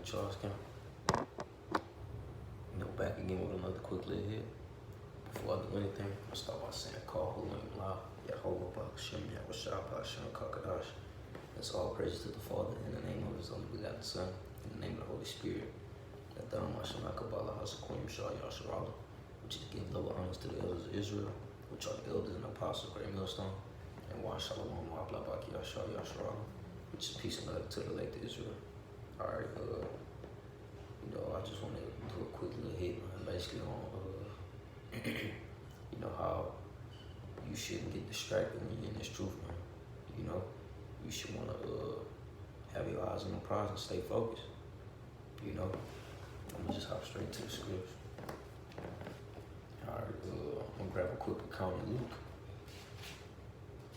Charles County. Back again with another quick little hit. Before I do anything, I'm gonna start by saying, call Hulim La, Yahovah Ba'Shem Yahushua Ba'Shem Kakadash. That's all praises to the Father, in the name of His only begotten Son, in the name of the Holy Spirit. That Dhamma Hashanah Kabbalah Hasakoyim Shah Yasharala, which is to give double honors to the elders of Israel, which are the elders and apostles, great millstone, and Wa Shalom Ma'abla Baki Yashar Yasharala, which is peace and love to the elect of Israel. Alright, I just want to do a quick little hit, man, basically on, how you shouldn't get distracted when you're in this truth, man. You should want to have your eyes on the prize and stay focused. I'm gonna just hop straight to the scripts. All right, I'm gonna grab a quick account in Luke,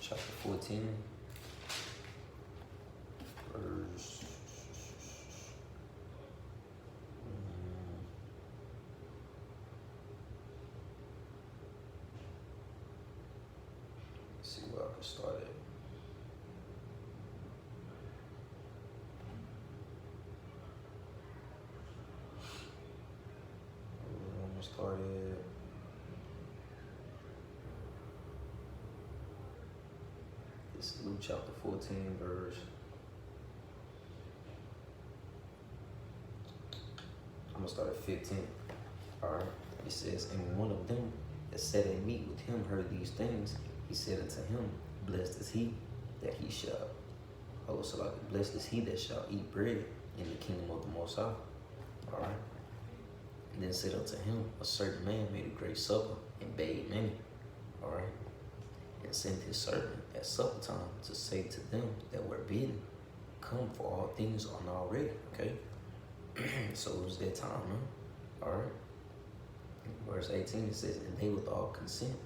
chapter 14, verse. See where I can start at. I'm gonna start at this Luke chapter 14, verse. I'm gonna start at 15. Alright. It says, and when one of them that sat at meat with him heard these things, he said unto him, blessed is he that he shall, blessed is he that shall eat bread in the kingdom of the Most High. All right. And then said unto him, a certain man made a great supper and bade many. All right. And sent his servant at supper time to say to them that were bidden, come, for all things are now ready. Okay. So it was that time, man. All right. Verse 18, it says, and they with all consent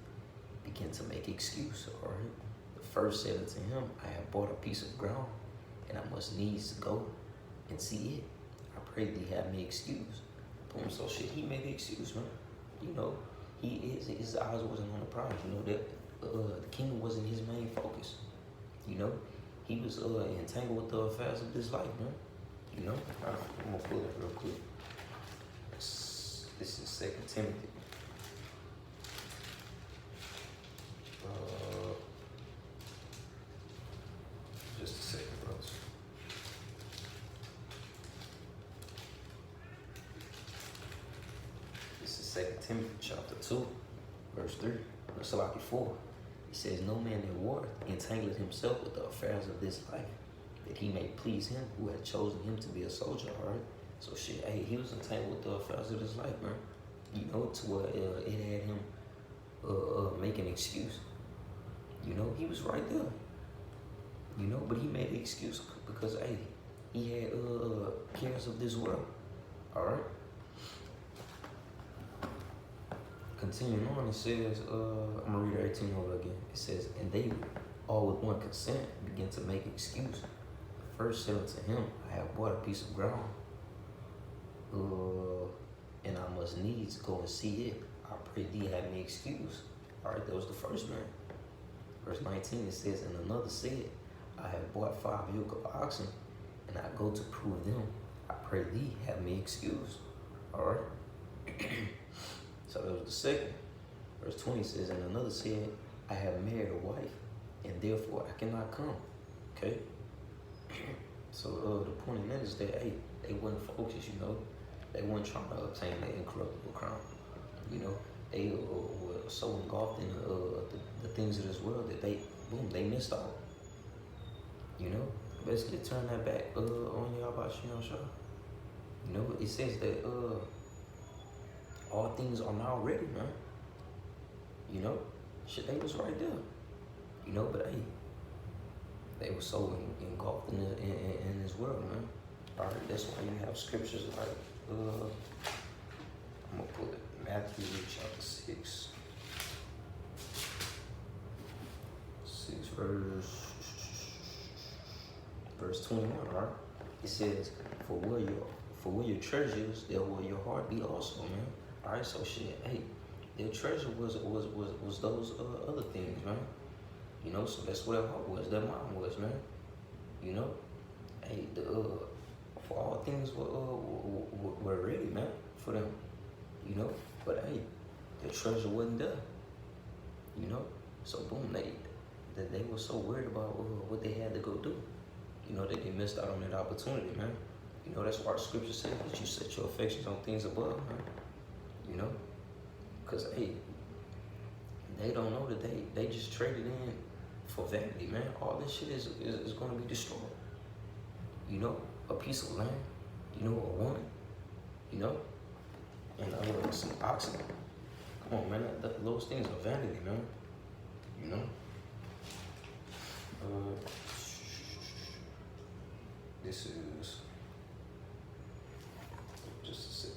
began to make excuse. All right. The first said unto him, I have bought a piece of ground, and I must needs go and see it. I pray thee have me excuse. Boom. So shit, he made the excuse, man. His eyes wasn't on the prize. That the kingdom wasn't his main focus. He was entangled with the affairs of this life, man. I'm gonna pull it real quick. This is 2 Timothy. Just a second, bros. This is 2 Timothy chapter 2, verse 3, verse 4. It says, no man that warreth entangleth himself with the affairs of this life, that he may please him who had chosen him to be a soldier. All right. So shit, hey, he was entangled with the affairs of this life, man. To where it had him make an excuse. He was right there. But he made the excuse because, hey, he had cares of this world. All right. Continuing on, it says, I'm gonna read 18 over again. It says, and they all with one consent began to make excuse. The first said unto him, I have bought a piece of ground, and I must needs go and see it. I pray thee have me excuse. All right, that was the first man. Verse 19, it says, and another said, I have bought 5 yoke of oxen, and I go to prove them. I pray thee have me excuse. All right. So that was the second. Verse 20 says, and another said, I have married a wife, and therefore I cannot come. Okay. So the point in that is that, hey, they wasn't focused, They weren't trying to obtain that incorruptible crown. They were so engulfed in the things of this world that they missed out. Basically turn that back on Yahweh Shah. It says that all things are now ready, man. Shit, they was right there. But hey, they were so engulfed in this world, man. All right, that's why you have scriptures like, I'm gonna pull it, Matthew chapter 6, verse 21. All right, it says, for where your treasure is, there will your heart be also, man. All right, so shit, hey, their treasure was those other things, man. So that's what their heart was, their mind was, man. Hey, For all things were ready, man, for them, you know. But hey, the treasure wasn't there, you know. So boom, they were so worried about what they had to go do, you know, that they missed out on that opportunity, man. You know, that's why the scripture says that you set your affections on things above, man. You know, because hey, they don't know that they just traded in for vanity, man. All this shit is going to be destroyed. You know, a piece of land, you know, a woman, you know, and some oxen. Come on, man, those things are vanity, man. You know. This is just a sec.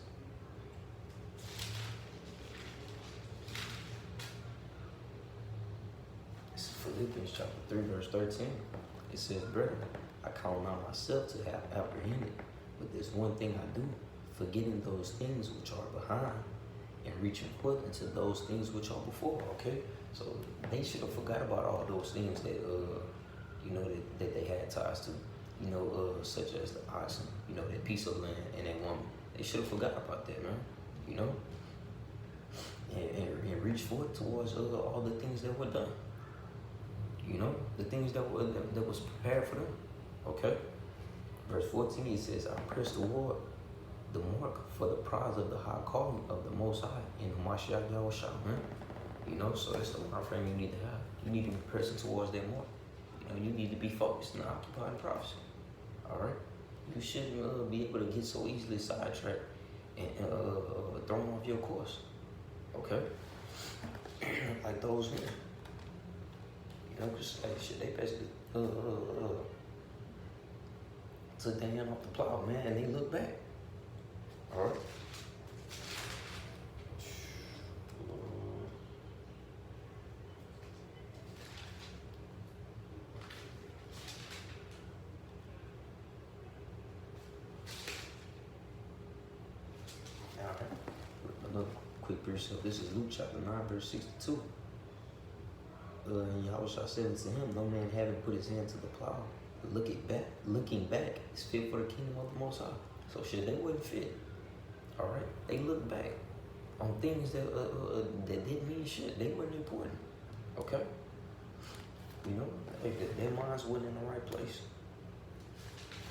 This is Philippians chapter 3, verse 13. It says, brethren, I count not myself to have apprehended, but there's one thing I do, forgetting those things which are behind and reaching forth into those things which are before. Okay, so they should have forgot about all those things that you know, that they had ties to, you know, such as the oxen, you know, that piece of land and that woman. They should have forgot about that, man. You know, and reach forth towards all the things that were done. You know, the things that was prepared for them. Okay, verse 14, it says, I press toward the mark for the prize of the high calling of the Most High in Mashiach Yahushua, man. You know, so that's the mind frame you need to have. You need to be pressing towards that mark. You know, you need to be focused and occupied in prophecy. All right, you shouldn't be able to get so easily sidetracked and thrown off your course. Okay, like those men. You know, cause like shit, they basically took their hand off the plow, man, and they look back. All right. Another quick precept. This is Luke chapter 9, verse 62. And Yahushua said unto him, no man having put his hand to the plow, looking back is fit for the kingdom of the Most High. So shit, they wasn't fit. All right, they looked back on things that didn't mean shit. They weren't important. Okay, you know, their minds weren't in the right place.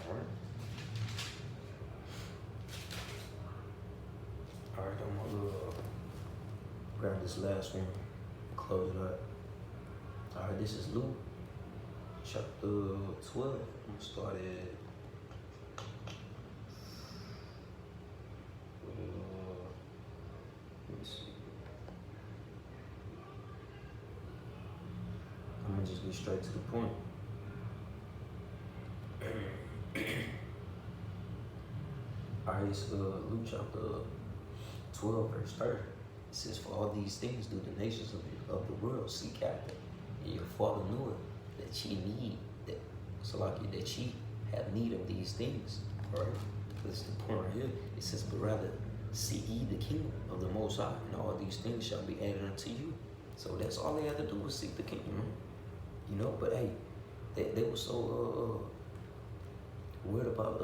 All right. All right, I'm gonna grab this last one, close it up. All right, this is Luke chapter 12. I'm gonna start at let me see. I'm gonna just get straight to the point. All right, it's Luke chapter 12, verse 30. It says, for all these things do the nations of the world seek after, and your Father knoweth that ye need, that ye have need of these things. All right? This is the point right here. It says, but rather seek ye the kingdom of the Most High, and all these things shall be added unto you. So that's all they had to do was seek the kingdom, man. You know, but hey, they were so worried about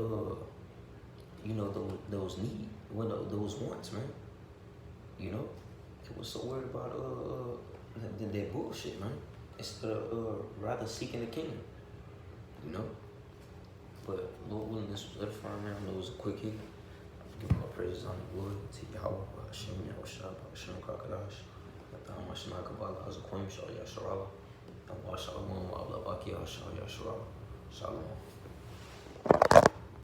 you know, those needs, those wants, man. You know, they were so worried about their bullshit, man. Instead of rather seeking the kingdom, you know. But Lord willing, this was edifying, man. It was a quick hit. Give my praises on the glory to Yahweh, Hashem, Yahushua, Hashem, Kakadash, Yatam, Hashem, Kabbalah, Hazakwim, Shal Yasharala, and Washalom, Ablabaki, Hashal Yasharala. Shalom.